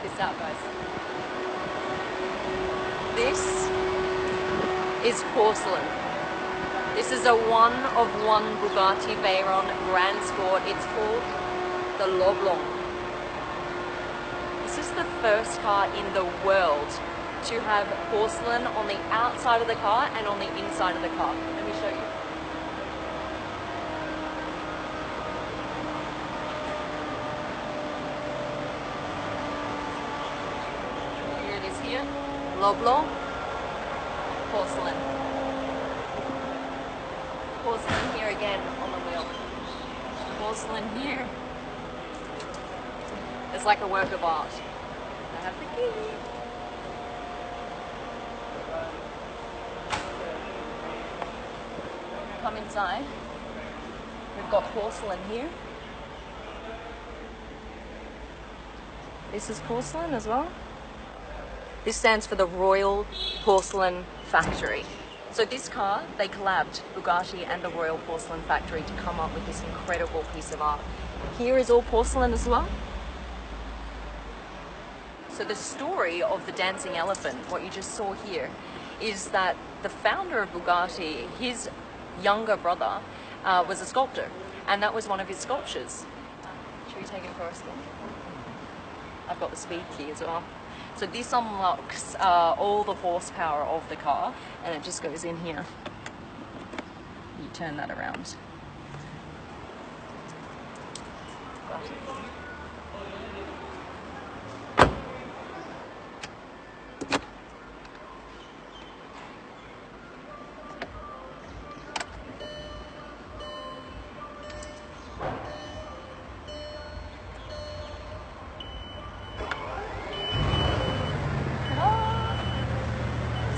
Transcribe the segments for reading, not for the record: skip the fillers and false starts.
this out, guys. This is porcelain. This is a one-of-one Bugatti Veyron Grand Sport. It's called the Leblanc. This is the first car in the world to have porcelain on the outside of the car and on the inside of the car. Let me show you. Here it is here. Leblanc. Porcelain. Porcelain here again on the wheel. Porcelain here. It's like a work of art. I have the key. Come inside. We've got porcelain here. This is porcelain as well. This stands for the Royal Porcelain Factory. So this car, they collabed, Bugatti and the Royal Porcelain Factory, to come up with this incredible piece of art. Here is all porcelain as well. So the story of the dancing elephant, what you just saw here, is that the founder of Bugatti, his younger brother, was a sculptor, and that was one of his sculptures. Should we take it for a spin? I've got the speed key as well. So this unlocks all the horsepower of the car, and it just goes in here. You turn that around.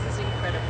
This is incredible.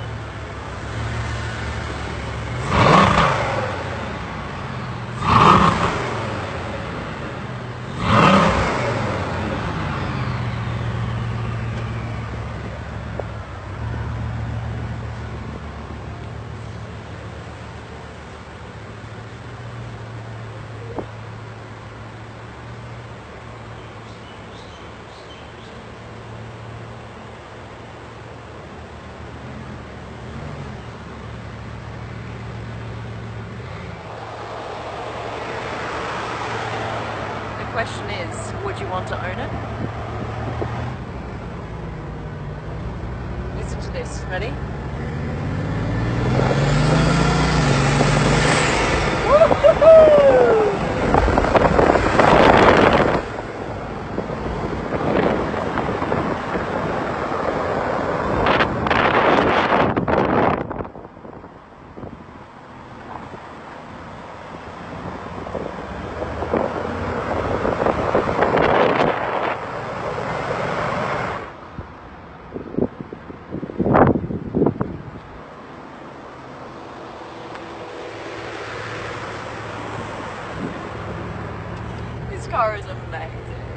The question is, would you want to own it? Listen to this. Ready? Woo-hoo-hoo! This car is amazing.